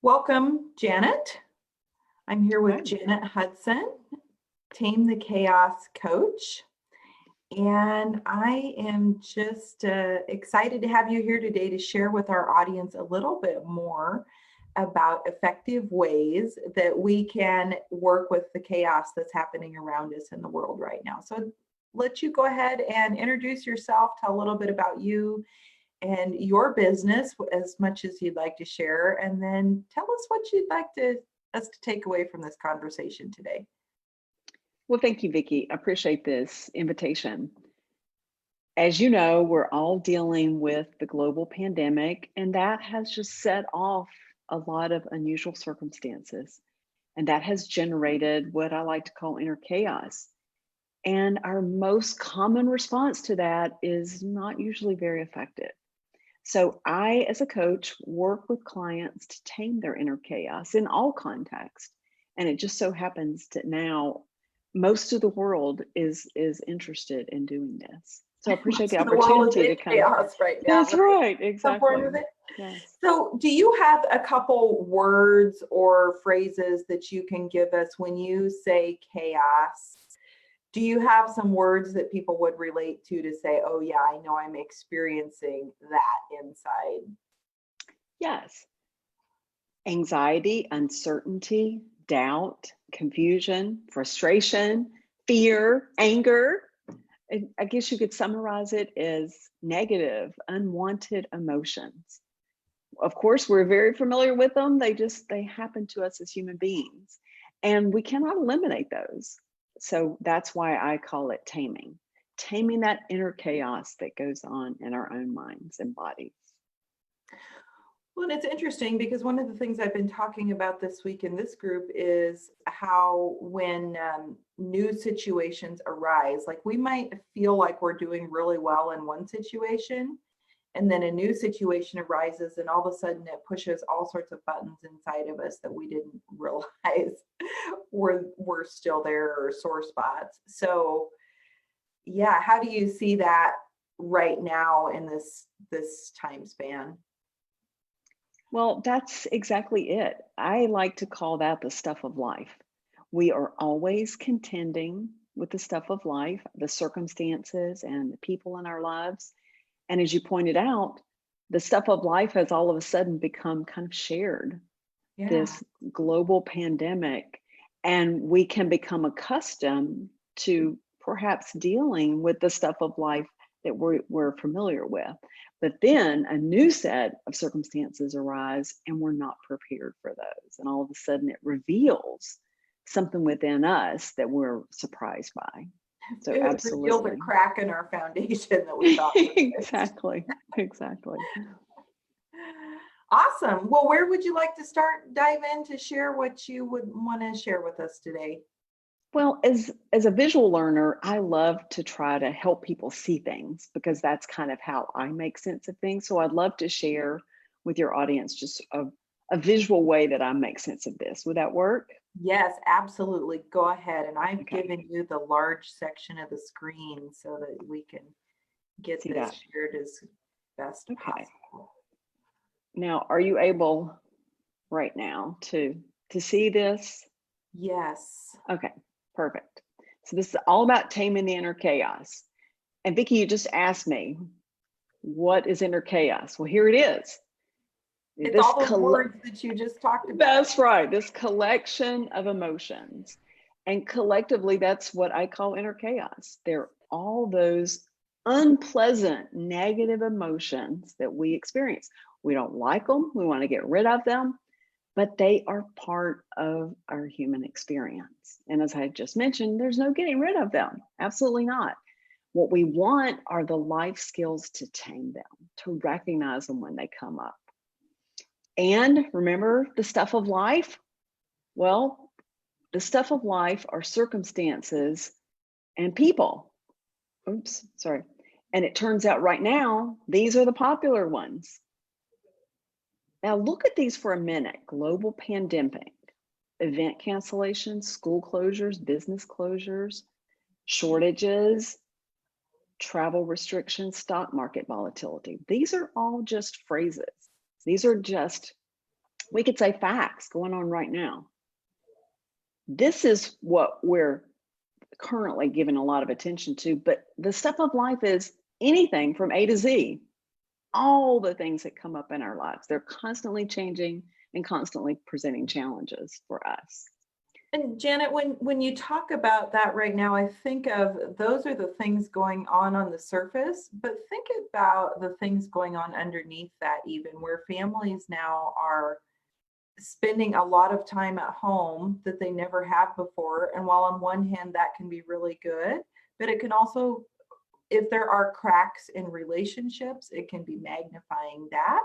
Welcome, Janet. I'm here with Janet Hudson, Tame the Chaos Coach. And I am just excited to have you here today to share with our audience a little bit more about effective ways that we can work with the chaos that's happening around us in the world right now. So let you go ahead and introduce yourself, tell a little bit about you and your business as much as you'd like to share, and then tell us what you'd like us to take away from this conversation today. Well, thank you, Vicki. I appreciate this invitation. As you know, we're all dealing with the global pandemic, and that has just set off a lot of unusual circumstances. And that has generated what I like to call inner chaos. And our most common response to that is not usually very effective. So I, as a coach, work with clients to tame their inner chaos in all contexts. And it just so happens that now most of the world is interested in doing this. So I appreciate the opportunity to come. Chaos right now. That's right, exactly. Yes. So do you have a couple words or phrases that you can give us when you say chaos? Do you have some words that people would relate to say, oh yeah, I know I'm experiencing that inside? Yes. Anxiety, uncertainty, doubt, confusion, frustration, fear, anger. I guess you could summarize it as negative, unwanted emotions. Of course, we're very familiar with them. They happen to us as human beings, and we cannot eliminate those. So that's why I call it taming that inner chaos that goes on in our own minds and bodies. Well, and it's interesting because one of the things I've been talking about this week in this group is how when new situations arise, like we might feel like we're doing really well in one situation, and then a new situation arises and all of a sudden it pushes all sorts of buttons inside of us that we didn't realize were still there, or sore spots. So yeah, how do you see that right now in this time span? Well, that's exactly it. I like to call that the stuff of life. We are always contending with the stuff of life, the circumstances and the people in our lives. And as you pointed out, the stuff of life has all of a sudden become kind of shared. Yeah. This global pandemic, and we can become accustomed to perhaps dealing with the stuff of life that we're familiar with. But then a new set of circumstances arise and we're not prepared for those. And all of a sudden it reveals something within us that we're surprised by. So it absolutely revealed a crack in our foundation that we thought exactly. Awesome. Well, where would you like to dive in to share what you would want to share with us today? Well, as a visual learner, I love to try to help people see things because that's kind of how I make sense of things. So I'd love to share with your audience just a visual way that I make sense of this. Would that work? Yes, absolutely. Go ahead. And I've given you the large section of the screen so that we can get this shared as best possible. Now, are you able right now to see this? Yes. Okay, perfect. So this is all about taming the inner chaos. And Vicki, you just asked me, what is inner chaos? Well, here it is. It's all the words that you just talked about. That's right. This collection of emotions. And collectively, that's what I call inner chaos. They're all those unpleasant, negative emotions that we experience. We don't like them. We want to get rid of them, but they are part of our human experience. And as I just mentioned, there's no getting rid of them. Absolutely not. What we want are the life skills to tame them, to recognize them when they come up. And remember the stuff of life? Well, the stuff of life are circumstances and people. Oops, sorry. And it turns out right now, these are the popular ones. Now look at these for a minute. Global pandemic, event cancellations, school closures, business closures, shortages, travel restrictions, stock market volatility. These are all just phrases. These are just We could say facts going on right now. This is what we're currently giving a lot of attention to, but the stuff of life is anything from A to Z, all the things that come up in our lives. They're constantly changing and constantly presenting challenges for us. And Janet, when you talk about that right now, I think of those are the things going on the surface, but think about the things going on underneath that, even where families now are spending a lot of time at home that they never have before. And while on one hand, that can be really good, but it can also, if there are cracks in relationships, it can be magnifying that.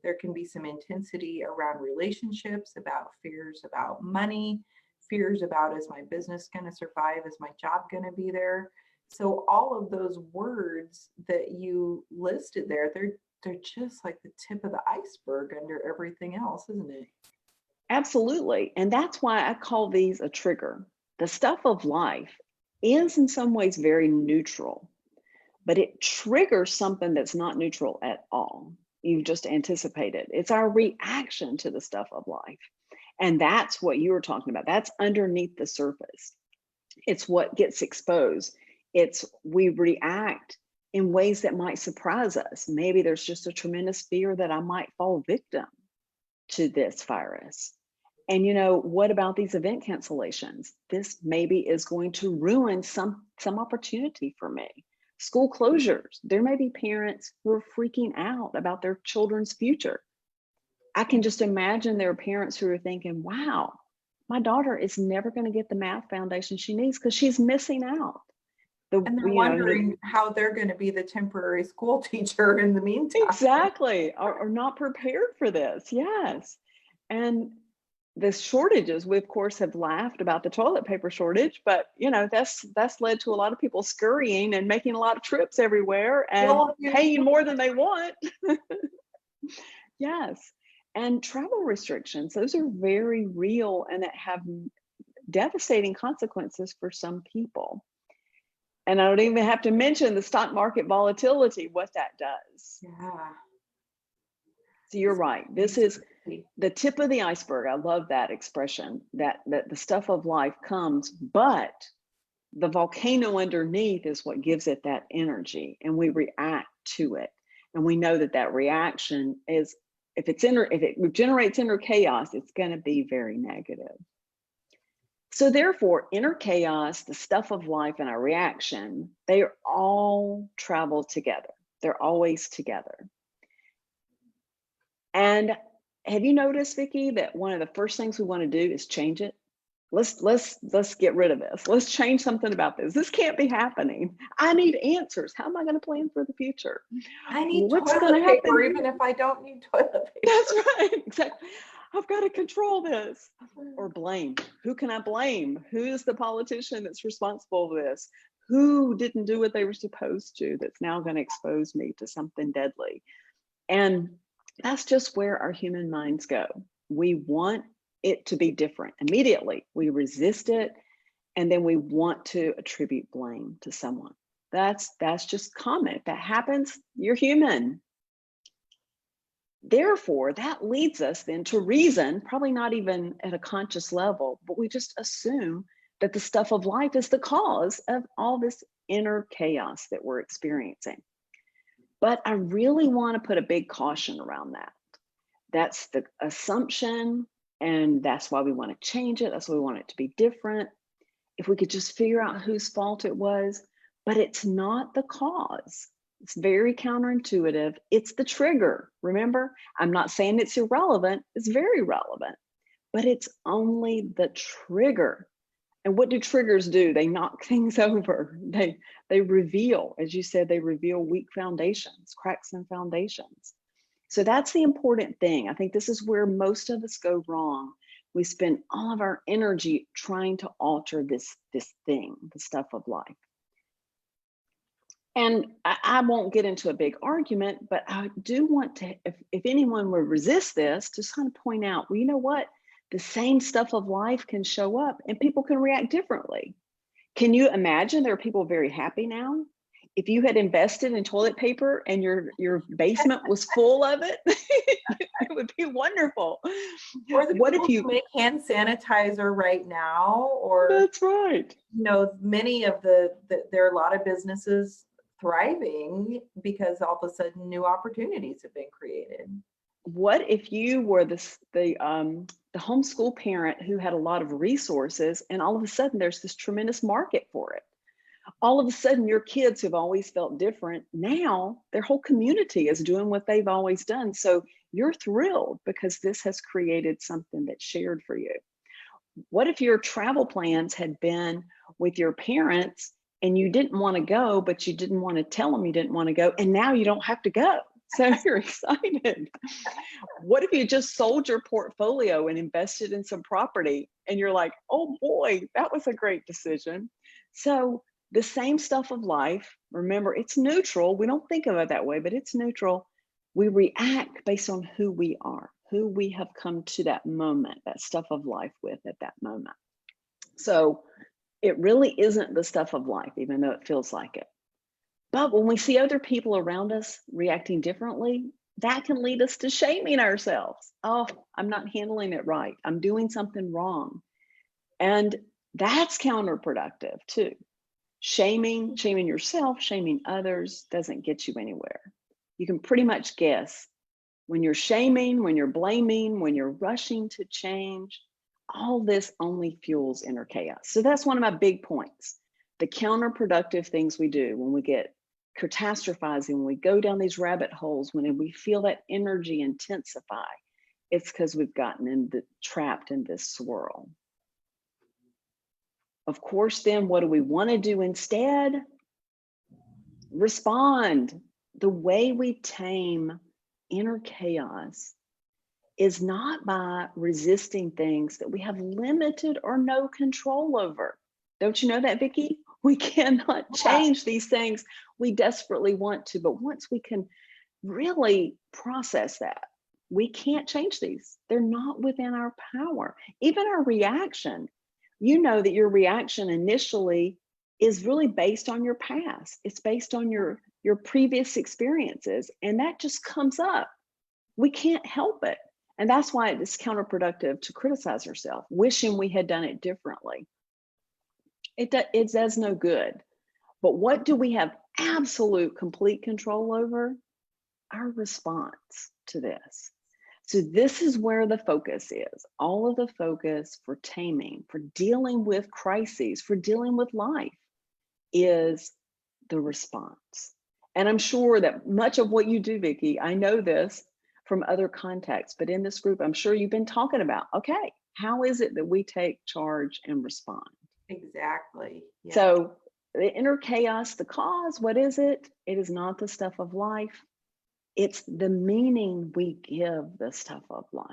There can be some intensity around relationships, about fears about money, fears about, is my business going to survive? Is my job going to be there? So all of those words that you listed there, they're just like the tip of the iceberg under everything else, isn't it? Absolutely. And that's why I call these a trigger. The stuff of life is in some ways very neutral, but it triggers something that's not neutral at all. You've just anticipated. It's our reaction to the stuff of life. And that's what you were talking about. That's underneath the surface. It's what gets exposed. It's we react in ways that might surprise us. Maybe there's just a tremendous fear that I might fall victim to this virus. And what about these event cancellations? This maybe is going to ruin some opportunity for me. School closures. There may be parents who are freaking out about their children's future. I can just imagine there are parents who are thinking, wow, my daughter is never going to get the math foundation she needs because she's missing out. And they're wondering how they're going to be the temporary school teacher in the meantime. Exactly. Are not prepared for this. Yes. And the shortages, we of course have laughed about the toilet paper shortage, but that's led to a lot of people scurrying and making a lot of trips everywhere and paying more than they want. Yes. And travel restrictions, those are very real and that have devastating consequences for some people. And I don't even have to mention the stock market volatility, what that does. Yeah. So you're right. This is the tip of the iceberg. I love that expression, that the stuff of life comes, but the volcano underneath is what gives it that energy, and we react to it. And we know that reaction is, if it generates inner chaos, it's going to be very negative. So therefore, inner chaos, the stuff of life, and our reaction, they all travel together. They're always together. And have you noticed, Vicki, that one of the first things we want to do is change it? Let's get rid of this. Let's change something about this. This can't be happening. I need answers. How am I going to plan for the future? I need toilet paper, even if I don't need toilet paper. That's right. Exactly. I've got to control this. Or blame. Who can I blame? Who's the politician that's responsible for this? Who didn't do what they were supposed to that's now going to expose me to something deadly? And that's just where our human minds go. We want it to be different. Immediately, we resist it, and then we want to attribute blame to someone. That's just common. If that happens, you're human. Therefore, that leads us then to reason, probably not even at a conscious level, but we just assume that the stuff of life is the cause of all this inner chaos that we're experiencing. But I really want to put a big caution around that. That's the assumption, and that's why we want to change it. That's why we want it to be different. If we could just figure out whose fault it was, but it's not the cause. It's very counterintuitive. It's the trigger. Remember, I'm not saying it's irrelevant. It's very relevant, but it's only the trigger. And what do triggers do? They knock things over. They reveal, as you said, they reveal weak foundations, cracks in foundations. So that's the important thing. I think this is where most of us go wrong. We spend all of our energy trying to alter this thing, the stuff of life. And I won't get into a big argument, but I do want to, if anyone would resist this, just kind of point out, well, you know what? The same stuff of life can show up and people can react differently. Can you imagine there are people very happy now? If you had invested in toilet paper and your basement was full of it, it would be wonderful. Or the What people if you, who make hand sanitizer right now, or, that's right. many of there are a lot of businesses thriving because all of a sudden new opportunities have been created. What if you were the homeschool parent who had a lot of resources, and all of a sudden there's this tremendous market for it? All of a sudden your kids who've always felt different, now their whole community is doing what they've always done. So you're thrilled because this has created something that's shared for you. What if your travel plans had been with your parents and you didn't want to go, but you didn't want to tell them you didn't want to go, and now you don't have to go? So you're excited. What if you just sold your portfolio and invested in some property and you're like, oh boy, that was a great decision? So the same stuff of life, remember, it's neutral. We don't think of it that way, but it's neutral. We react based on who we are, who we have come to that moment, that stuff of life with at that moment. So it really isn't the stuff of life, even though it feels like it. But when we see other people around us reacting differently, that can lead us to shaming ourselves. Oh, I'm not handling it right. I'm doing something wrong. And that's counterproductive too. Shaming yourself, shaming others doesn't get you anywhere. You can pretty much guess when you're shaming, when you're blaming, when you're rushing to change, all this only fuels inner chaos. So that's one of my big points. The counterproductive things we do when we get catastrophizing, when we go down these rabbit holes, when we feel that energy intensify, it's because we've gotten trapped in this swirl. Of course, then what do we want to do instead? Respond. The way we tame inner chaos is not by resisting things that we have limited or no control over. Don't you know that, Vicki? We cannot change these things we desperately want to, but once we can really process that, we can't change these. They're not within our power. Even our reaction, you know that your reaction initially is really based on your past. It's based on your previous experiences, and that just comes up. We can't help it. And that's why it's counterproductive to criticize ourselves, wishing we had done it differently. It does no good. But what do we have absolute, complete control over? Our response to this. So this is where the focus is. All of the focus for taming, for dealing with crises, for dealing with life is the response. And I'm sure that much of what you do, Vicki, I know this from other contexts, but in this group, I'm sure you've been talking about, okay, how is it that we take charge and respond? Exactly. Yeah. So the inner chaos, the cause, what is it? It is not the stuff of life. It's the meaning we give the stuff of life.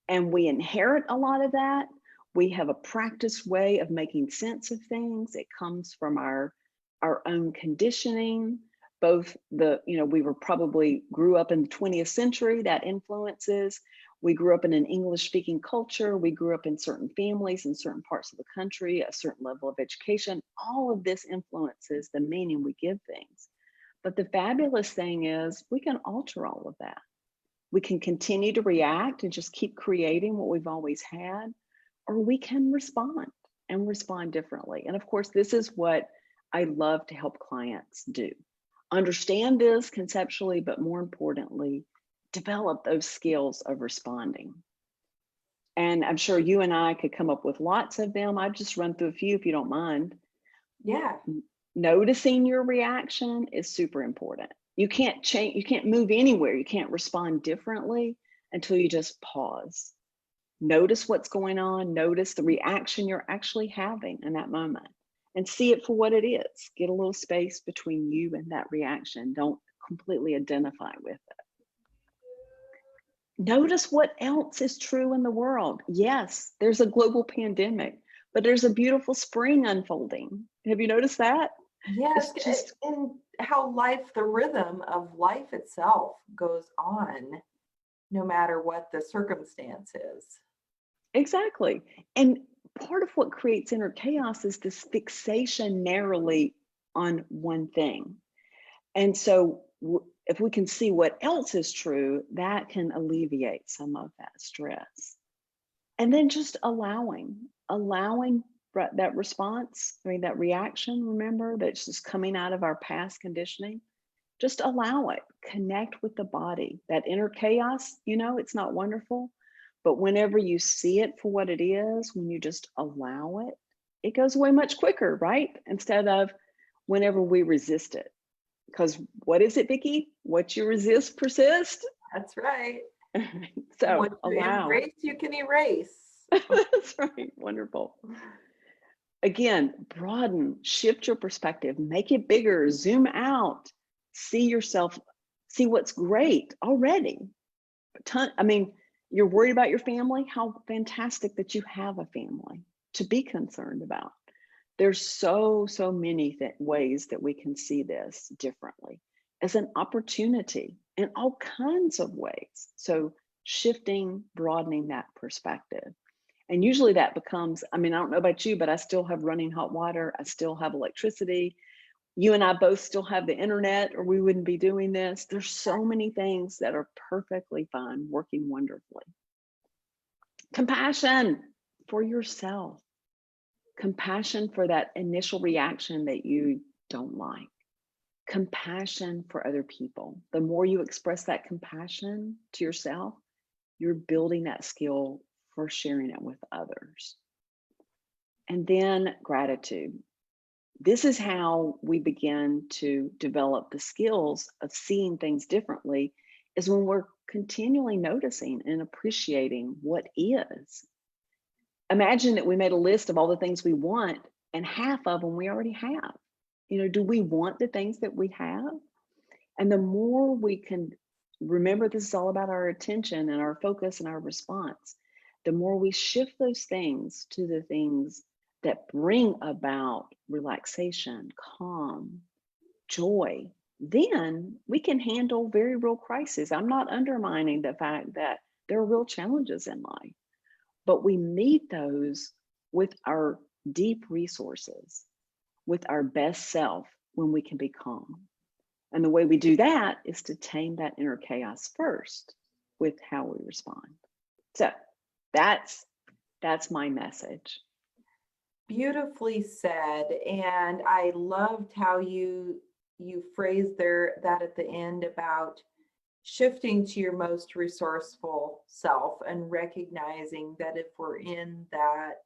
And we inherit a lot of that. We have a practiced way of making sense of things. It comes from our own conditioning, both we grew up in the 20th century, that influences. We grew up in an English-speaking culture. We grew up in certain families in certain parts of the country, a certain level of education. All of this influences the meaning we give things. But the fabulous thing is we can alter all of that. We can continue to react and just keep creating what we've always had, or we can respond and respond differently. And of course, this is what I love to help clients do. Understand this conceptually, but more importantly, develop those skills of responding. And I'm sure you and I could come up with lots of them. I'd just run through a few if you don't mind. Yeah. Noticing your reaction is super important. You can't change, you can't move anywhere. You can't respond differently until you just pause. Notice what's going on. Notice the reaction you're actually having in that moment and see it for what it is. Get a little space between you and that reaction. Don't completely identify with it. Notice what else is true in the world. Yes, there's a global pandemic, but there's a beautiful spring unfolding. Have you noticed that? Yes, It's just, and how the rhythm of life itself goes on, no matter what the circumstance is. exactly. And part of what creates inner chaos is this fixation narrowly on one thing. And so if we can see what else is true, that can alleviate some of that stress. And then just allowing that response, that reaction, remember, that's just coming out of our past conditioning. Just allow it, connect with the body. That inner chaos, it's not wonderful, but whenever you see it for what it is, when you just allow it, it goes away much quicker, right? Instead of whenever we resist it. Because what is it, Vicki? What you resist persists. That's right. So what you embrace, you can erase. That's right. Wonderful. Again, broaden, shift your perspective, make it bigger, zoom out, see yourself, see what's great already. You're worried about your family. How fantastic that you have a family to be concerned about. There's so many ways that we can see this differently as an opportunity in all kinds of ways. So shifting, broadening that perspective. And usually that becomes, I don't know about you, but I still have running hot water. I still have electricity. You and I both still have the internet, or we wouldn't be doing this. There's so many things that are perfectly fine, working wonderfully. Compassion for yourself. Compassion for that initial reaction that you don't like. Compassion for other people. The more you express that compassion to yourself, you're building that skill for sharing it with others. And then gratitude. This is how we begin to develop the skills of seeing things differently, is when we're continually noticing and appreciating what is. Imagine that we made a list of all the things we want, and half of them we already have. Do we want the things that we have? And the more we can remember, this is all about our attention and our focus and our response. The more we shift those things to the things that bring about relaxation, calm, joy, then we can handle very real crises. I'm not undermining the fact that there are real challenges in life, but we meet those with our deep resources, with our best self, when we can be calm. And the way we do that is to tame that inner chaos first with how we respond. So that's my message. Beautifully said. And I loved how you phrased that at the end about shifting to your most resourceful self and recognizing that if we're in that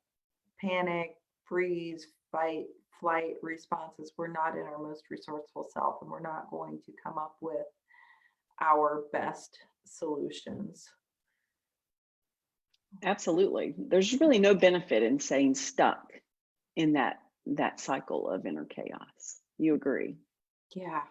panic, freeze, fight, flight responses, we're not in our most resourceful self, and we're not going to come up with our best solutions. Absolutely. There's really no benefit in staying stuck in that cycle of inner chaos. You agree? Yeah,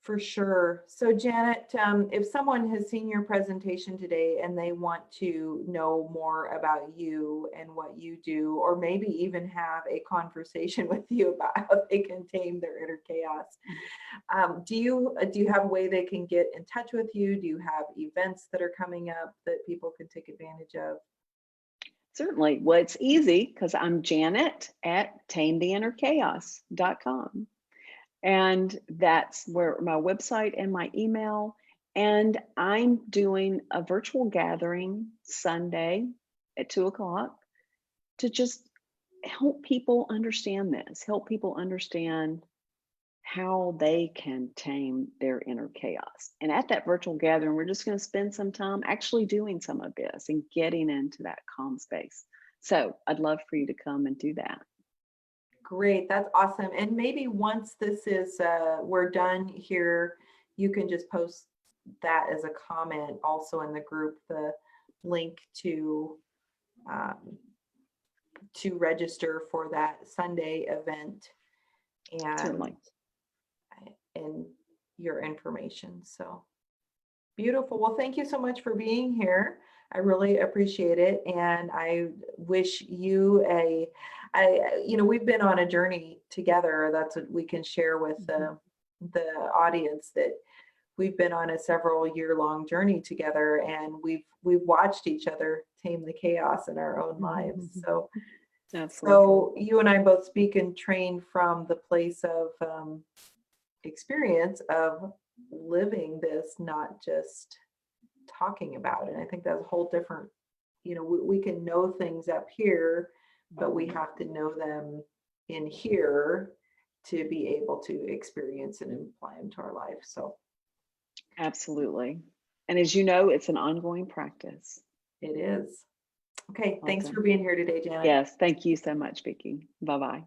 for sure. So Janet, if someone has seen your presentation today and they want to know more about you and what you do, or maybe even have a conversation with you about how they can tame their inner chaos, do you have a way they can get in touch with you? Do you have events that are coming up that people can take advantage of? Certainly. Well, it's easy because I'm Janet at tametheinnerchaos.com. And that's where my website and my email. And I'm doing a virtual gathering Sunday at 2:00 to just help people understand this, help people understand how they can tame their inner chaos. And at that virtual gathering, we're just going to spend some time actually doing some of this and getting into that calm space. So I'd love for you to come and do that. Great, that's awesome. And maybe once this is we're done here, you can just post that as a comment also in the group, the link to register for that Sunday event, and Certainly. And your information. So beautiful. Well, thank you so much for being here. I really appreciate it. And I wish you we've been on a journey together. That's what we can share with the audience, that we've been on a several year-long journey together, and we've watched each other tame the chaos in our own lives. So, Absolutely. So you and I both speak and train from the place of experience of living this, not just talking about it. I think that's a whole different, we can know things up here, but we have to know them in here to be able to experience and apply them to our life. So Absolutely. And as you know, it's an ongoing practice. it is. Okay, thanks Awesome. for being here today, Janet. Yes, thank you so much, Vicki. Bye-bye.